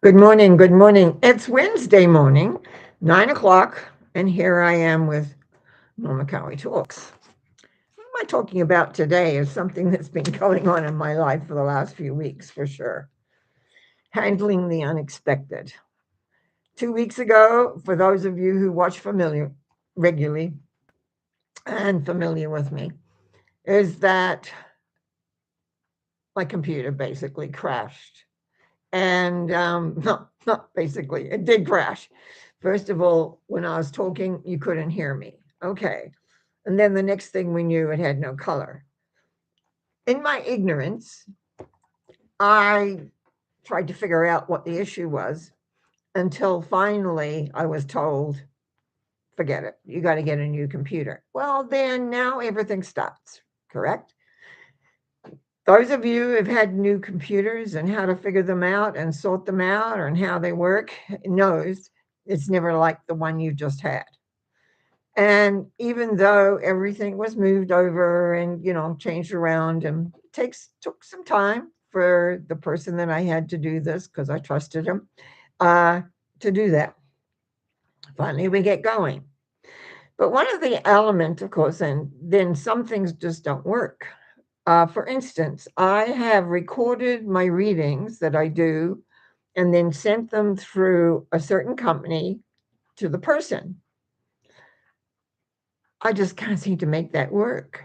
Good morning. Good morning. It's Wednesday morning, 9 o'clock, and here I am with Norma Cowie Talks. What am I talking about today is something that's been going on in my life for the last few weeks, for sure. Handling the unexpected. 2 weeks ago, for those of you who watch familiar regularly and familiar with me, is that my computer basically crashed. And not basically, it did crash. First of all, when I was talking, you couldn't hear me. Okay. And then the next thing we knew, it had no color. In my ignorance, I tried to figure out what the issue was until finally I was told, forget it, you got to get a new computer. Well, then now everything stops, correct? Those of you who have had new computers and how to figure them out and sort them out and how they work knows it's never like the one you just had. And even though everything was moved over and changed around, and took some time for the person that I had to do this because I trusted him uh, to do that. Finally, we get going. But one of the elements, of course, and then some things just don't work. For instance, I have recorded my readings that I do and then sent them through a certain company to the person. I just can't seem to make that work.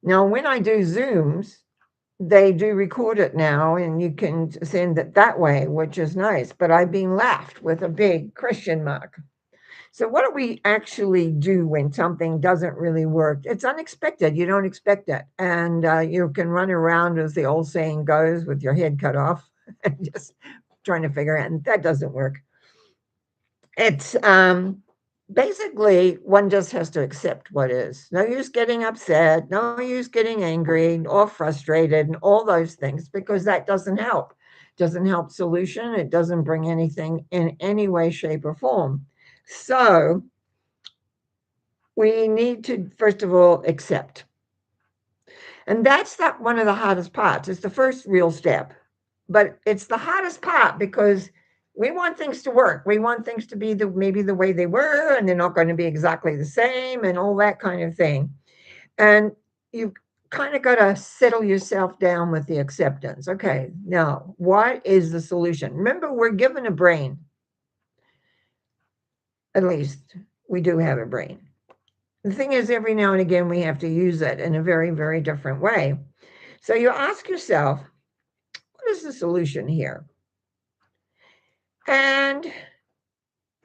Now, when I do Zooms, they do record it now and you can send it that way, which is nice. But I've been left with a big question mark. So, what do we actually do when something doesn't really work? It's unexpected. You don't expect it. And you can run around, as the old saying goes, with your head cut off and just trying to figure out. And that doesn't work. It's basically one just has to accept what is. No use getting upset, no use getting angry or frustrated and all those things because that doesn't help. Doesn't help solution. It doesn't bring anything in any way, shape, or form. So we need to first of all accept. And that's not one of the hardest parts. It's the first real step. But it's the hardest part because we want things to work. We want things to be maybe the way they were, and they're not going to be exactly the same, and all that kind of thing. And you've kind of got to settle yourself down with the acceptance. Okay, now what is the solution? Remember, we're given a brain. At least we do have a brain. The thing is, every now and again, we have to use it in a very, very different way. So you ask yourself, what is the solution here? And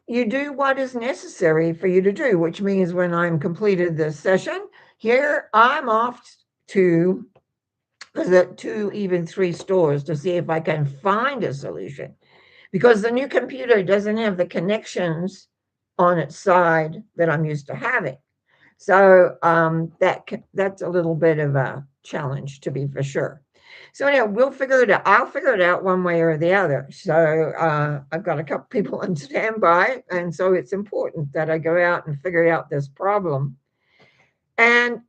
you do what is necessary for you to do, which means when I'm completed this session, here I'm off to visit 2, even 3 stores to see if I can find a solution. Because the new computer doesn't have the connections on its side that I'm used to having. So that's a little bit of a challenge to be for sure. So anyhow, we'll figure it out. I'll figure it out one way or the other. So I've got a couple people on standby, and so it's important that I go out and figure out this problem. And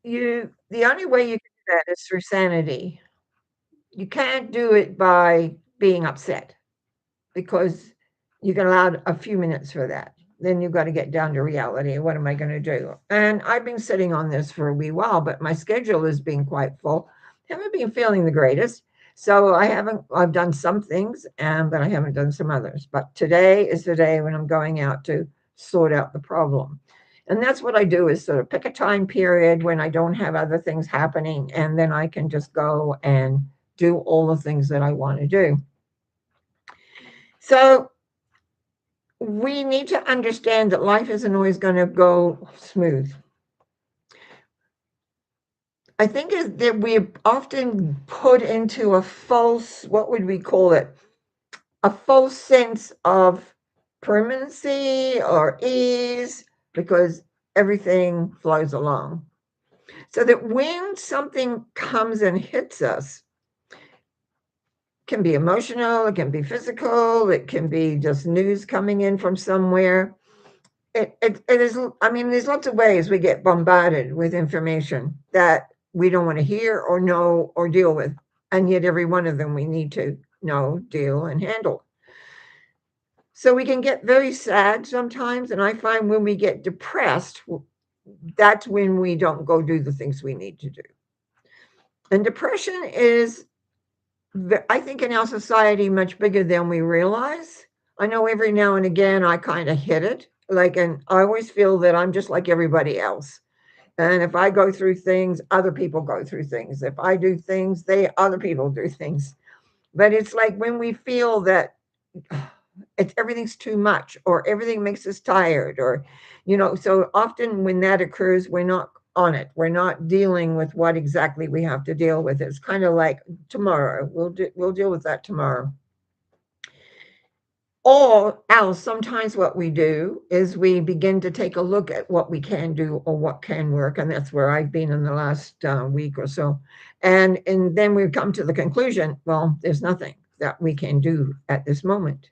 the only way you can do that is through sanity. You can't do it by being upset because you can allow a few minutes for that. Then you've got to get down to reality. What am I going to do? And I've been sitting on this for a wee while, but my schedule has been quite full. Haven't been feeling the greatest. So I've done some things, but I haven't done some others. But today is the day when I'm going out to sort out the problem. And that's what I do is sort of pick a time period when I don't have other things happening. And then I can just go and do all the things that I want to do. So we need to understand that life isn't always going to go smooth. I think that we often put into a false, what would we call it? A false sense of permanency or ease because everything flows along. So that when something comes and hits us, can be emotional, it can be physical, it can be just news coming in from somewhere. It is, I mean, there's lots of ways we get bombarded with information that we don't want to hear or know or deal with. And yet every one of them we need to know, deal, and handle. So we can get very sad sometimes. And I find when we get depressed, that's when we don't go do the things we need to do. And depression is, I think, in our society, much bigger than we realize. I know every now and again I kind of hit it. Like, and I always feel that I'm just like everybody else. And if I go through things, other people go through things. If I do things, other people do things. But it's like when we feel that everything's too much, or everything makes us tired, or so often when that occurs, we're not on it. We're not dealing with what exactly we have to deal with. It's kind of like tomorrow. We'll deal with that tomorrow. Or else, sometimes what we do is we begin to take a look at what we can do or what can work, and that's where I've been in the last week or so. And then we come to the conclusion, well, there's nothing that we can do at this moment.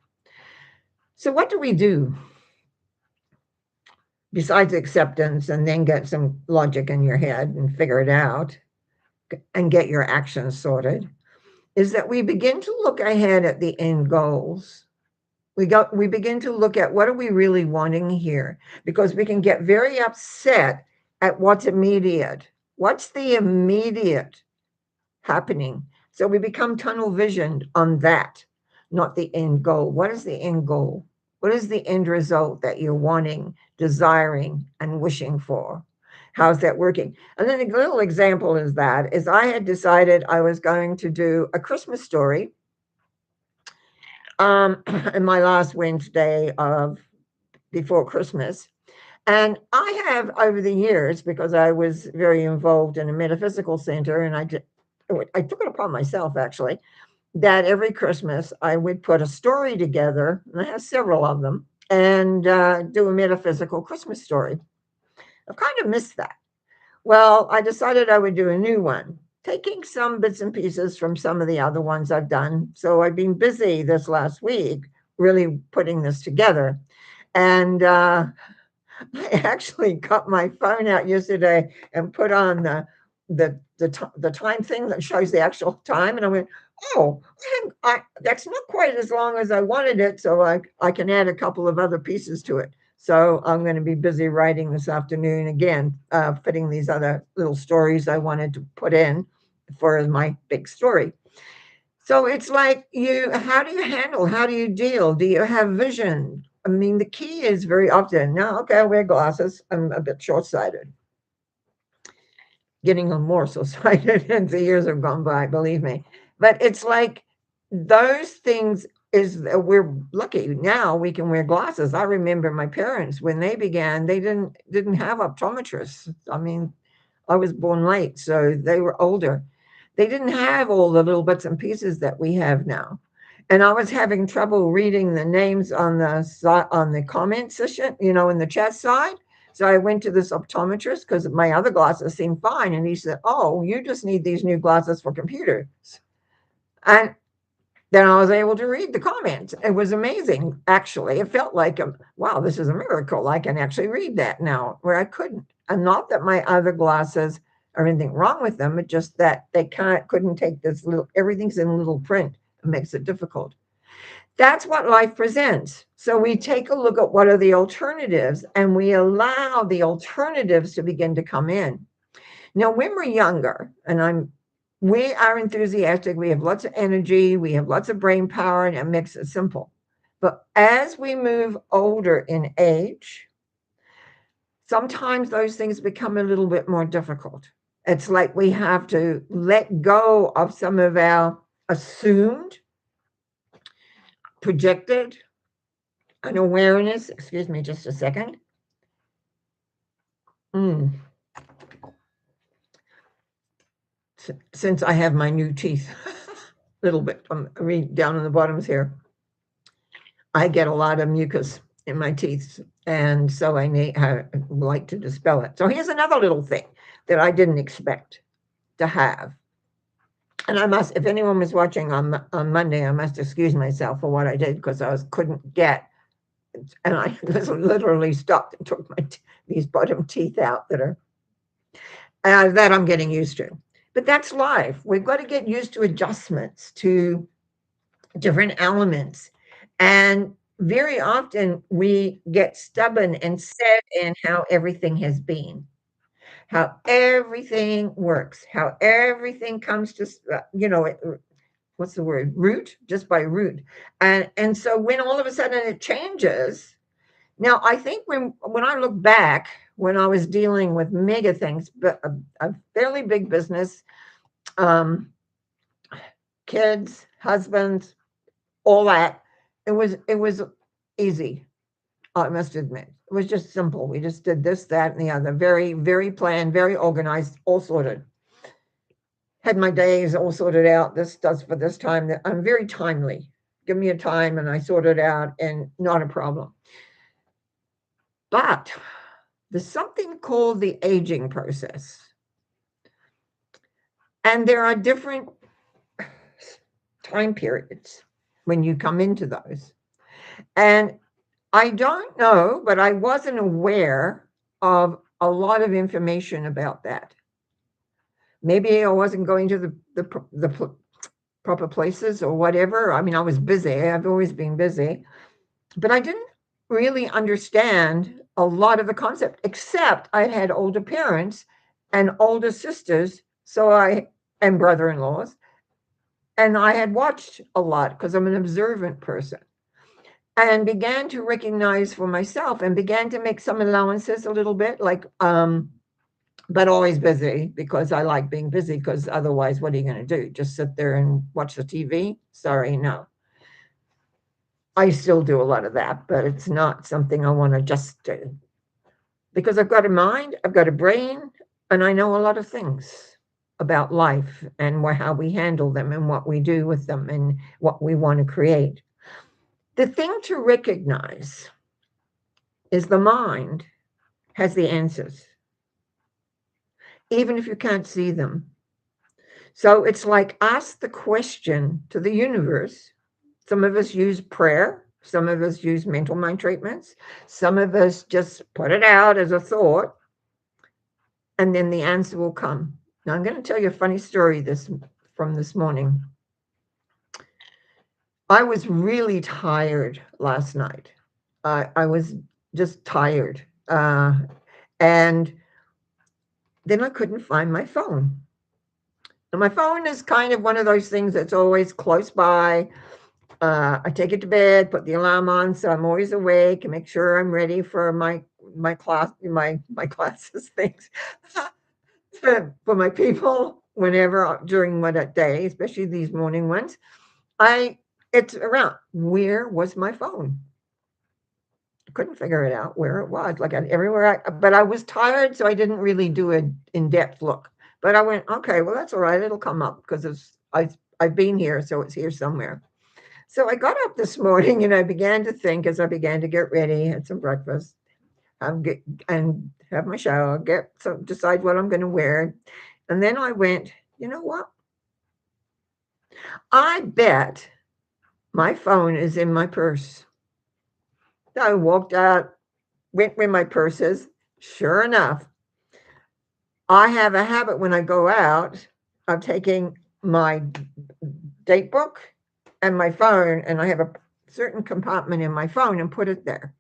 So what do we do besides acceptance, and then get some logic in your head and figure it out and get your actions sorted? Is that we begin to look ahead at the end goals. We begin to look at what are we really wanting here, because we can get very upset at what's immediate. What's the immediate happening? So we become tunnel visioned on that, not the end goal. What is the end goal? What is the end result that you're wanting, desiring, and wishing for? How's that working? And then a little example is I had decided I was going to do a Christmas story in my last Wednesday of before Christmas. And I have, over the years, because I was very involved in a metaphysical center, and I took it upon myself, actually, that every Christmas I would put a story together, and I have several of them, and do a metaphysical Christmas story. I've kind of missed that. Well, I decided I would do a new one, taking some bits and pieces from some of the other ones I've done. So I've been busy this last week really putting this together. And I actually got my phone out yesterday and put on the time thing that shows the actual time, and I went, oh, that's not quite as long as I wanted it, so I can add a couple of other pieces to it. So I'm going to be busy writing this afternoon again, fitting these other little stories I wanted to put in for my big story. So it's like how do you handle, how do you deal? Do you have vision? I mean, the key is very often, no, okay, I wear glasses. I'm a bit short-sighted. Getting more short-sighted as the years have gone by, believe me. But it's like those things we're lucky now we can wear glasses. I remember my parents, when they began, they didn't have optometrists. I mean, I was born late, so they were older. They didn't have all the little bits and pieces that we have now. And I was having trouble reading the names on the comment section, in the chat side. So I went to this optometrist because my other glasses seemed fine. And he said, oh, you just need these new glasses for computers. And then I was able to read the comments. It was amazing, actually. It felt like, wow, this is a miracle. I can actually read that now, where I couldn't. And not that my other glasses or anything wrong with them, but just that they couldn't take this everything's in little print. It makes it difficult. That's what life presents. So we take a look at what are the alternatives, and we allow the alternatives to begin to come in. Now, when we're younger, and we are enthusiastic, we have lots of energy, we have lots of brain power, and it makes it simple. But as we move older in age, sometimes those things become a little bit more difficult. It's like we have to let go of some of our assumed, projected, an awareness. Excuse me just a second. Since I have my new teeth, a little bit down on the bottoms here, I get a lot of mucus in my teeth, and so I like to dispel it. So here's another little thing that I didn't expect to have. And I must, if anyone was watching on Monday, I must excuse myself for what I did, because couldn't get, and I literally stopped and took these bottom teeth out that I'm getting used to. But that's life. We've got to get used to adjustments, to different elements. And very often we get stubborn and set in how everything has been, how everything works, how everything comes to, what's the word? Root, just by root. And so when all of a sudden it changes, now I think when I look back, when I was dealing with mega things, but a fairly big business, um, kids, husbands, all that, it was easy. I must admit, it was just simple. We just did this, that, and the other. Very, very planned, very organized, all sorted. Had my days all sorted out. This does for this time. I'm very timely. Give me a time, and I sort it out, and not a problem. But there's something called the aging process, and there are different time periods when you come into those. And I don't know, but I wasn't aware of a lot of information about that. Maybe I wasn't going to the proper places or whatever. I mean, I was busy. I've always been busy, but I didn't really understand a lot of the concept, except I had older parents and older sisters, and brother-in-laws, and I had watched a lot because I'm an observant person, and began to recognize for myself and began to make some allowances a little bit, like, but always busy because I like being busy, because otherwise, what are you going to do? Just sit there and watch the TV? Sorry, no. I still do a lot of that, but it's not something I want to just do, because I've got a mind, I've got a brain, and I know a lot of things about life and how we handle them and what we do with them and what we want to create. The thing to recognize is the mind has the answers, even if you can't see them. So it's like, ask the question to the universe. Some of us use prayer. Some of us use mental mind treatments. Some of us just put it out as a thought, and then the answer will come. Now, I'm going to tell you a funny story from this morning. I was really tired last night. I was just tired. And then I couldn't find my phone. And my phone is kind of one of those things that's always close by. I take it to bed, put the alarm on, so I'm always awake and make sure I'm ready for my class, my classes things for my people whenever during what day, especially these morning ones. It's around. Where was my phone? I couldn't figure it out where it was. Like everywhere, but I was tired, so I didn't really do an in-depth look. But I went, okay, well that's all right. It'll come up because I've been here, so it's here somewhere. So I got up this morning and I began to think, as I began to get ready, had some breakfast, and have my shower, decide what I'm going to wear. And then I went, you know what? I bet my phone is in my purse. I walked out, went where my purse is. Sure enough, I have a habit when I go out of taking my date book and my phone, and I have a certain compartment in my phone and put it there.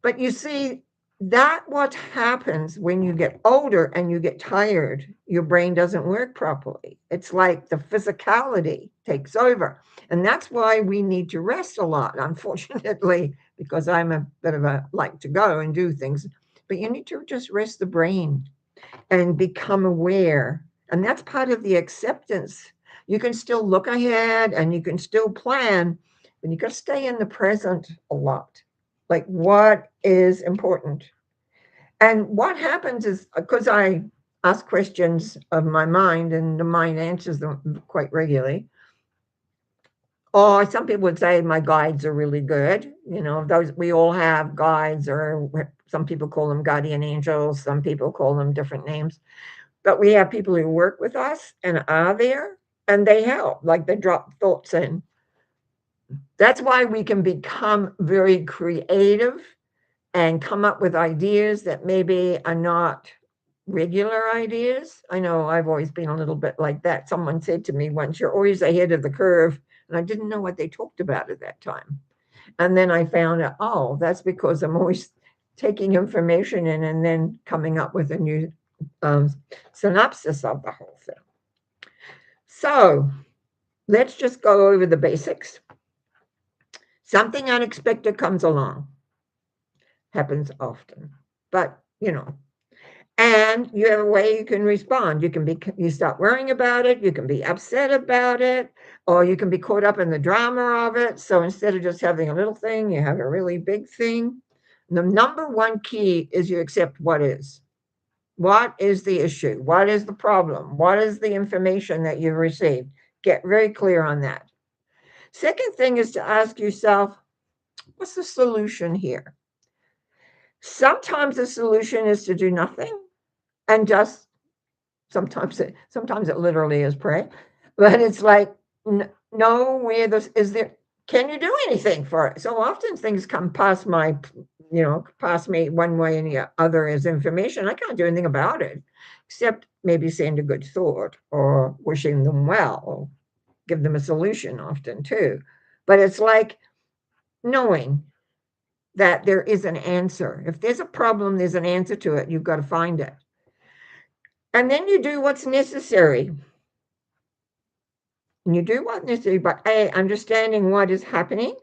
But you see, that what happens when you get older and you get tired, your brain doesn't work properly. It's like the physicality takes over. And that's why we need to rest a lot, unfortunately, because I'm a bit of a like to go and do things. But you need to just rest the brain and become aware. And that's part of the acceptance. You can still look ahead and you can still plan, but you got to stay in the present a lot. Like, what is important? And what happens is, because I ask questions of my mind and the mind answers them quite regularly. Or some people would say my guides are really good. Those, we all have guides, or some people call them guardian angels. Some people call them different names. But we have people who work with us and are there, and they help, like they drop thoughts in. That's why we can become very creative and come up with ideas that maybe are not regular ideas. I know I've always been a little bit like that. Someone said to me once, "You're always ahead of the curve." And I didn't know what they talked about at that time. And then I found out, oh, that's because I'm always taking information in and then coming up with a new um, synopsis of the whole thing. So let's just go over the basics. Something unexpected comes along, happens often, but and you have a way you can respond. You start worrying about it, you can be upset about it, or you can be caught up in the drama of it. So instead of just having a little thing, you have a really big thing. The number one key is you accept what is. What is the issue? What is the problem? What is the information that you've received? Get very clear on that. Second thing is to ask yourself, what's the solution here? Sometimes the solution is to do nothing and just sometimes it literally is pray, but it's like know where this is there. Can you do anything for it? So often things come past past me one way and the other as information. I can't do anything about it, except maybe saying a good thought or wishing them well, or give them a solution often too. But it's like knowing that there is an answer. If there's a problem, there's an answer to it. You've got to find it. And then you do what's necessary. And you do what's necessary by understanding what is happening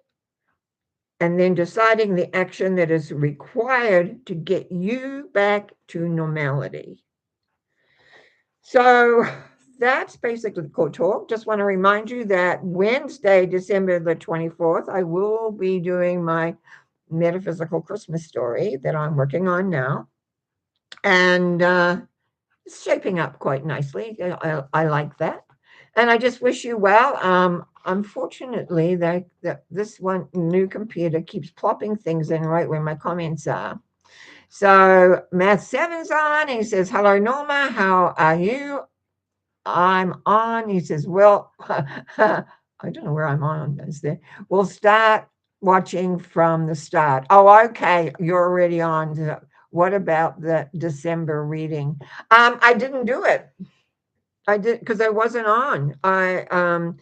and then deciding the action that is required to get you back to normality. So that's basically Core Talk. Just want to remind you that Wednesday, December the 24th, I will be doing my metaphysical Christmas story that I'm working on now. And it's shaping up quite nicely. I like that. And I just wish you well. Unfortunately, that this one new computer keeps plopping things in right where my comments are. So Math Seven's on. He says, "Hello, Norma. How are you?" I'm on. He says, "Well, I don't know where I'm on. Is there? We'll start watching from the start." Oh, okay. You're already on. What about the December reading? I didn't do it. I did because I wasn't on. I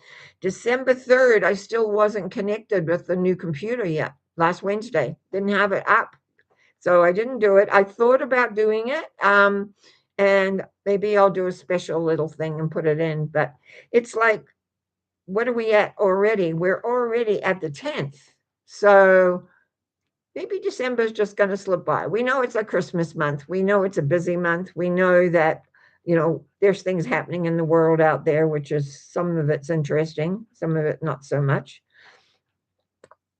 December 3rd, I still wasn't connected with the new computer yet. Last Wednesday, didn't have it up. So I didn't do it. I thought about doing it. And maybe I'll do a special little thing and put it in. But it's like, what are we at already? We're already at the 10th. So maybe December is just going to slip by. We know it's a Christmas month. We know it's a busy month. We know that, there's things happening in the world out there, which is some of it's interesting, some of it not so much.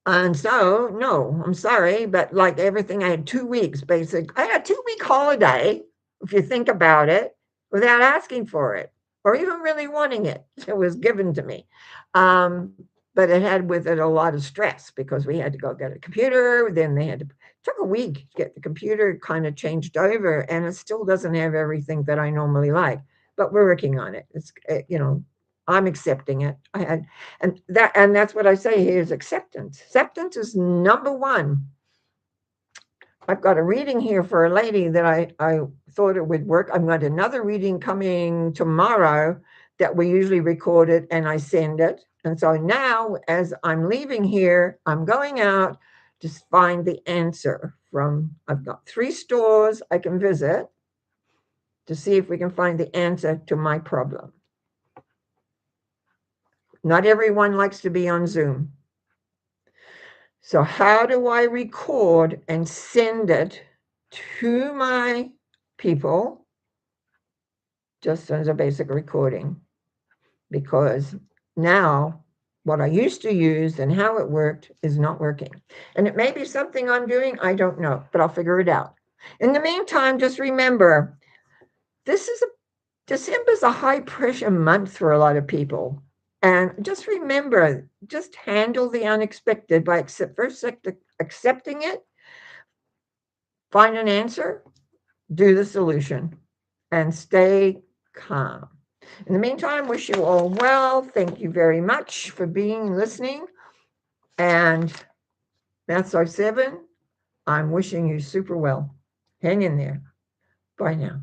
And so, no, I'm sorry, but like everything, I had 2 weeks basic. I had a 2-week holiday, if you think about it, without asking for it or even really wanting it. It was given to me. But it had with it a lot of stress because we had to go get a computer. Then took a week to get the computer kind of changed over, and it still doesn't have everything that I normally like. But we're working on it. I'm accepting it. And that's what I say here is acceptance. Acceptance is number one. I've got a reading here for a lady that I thought it would work. I've got another reading coming tomorrow that we usually record it and I send it. And so now, as I'm leaving here, I'm going out to find the answer I've got 3 stores I can visit to see if we can find the answer to my problem. Not everyone likes to be on Zoom. So how do I record and send it to my people just as a basic recording? Because now what I used to use and how it worked is not working. And it may be something I'm doing, I don't know, but I'll figure it out. In the meantime, just remember, December's a high pressure month for a lot of people. And just remember, just handle the unexpected by first accepting it, find an answer, do the solution, and stay calm. In the meantime, wish you all well. Thank you very much for listening. And that's our 7. I'm wishing you super well. Hang in there. Bye now.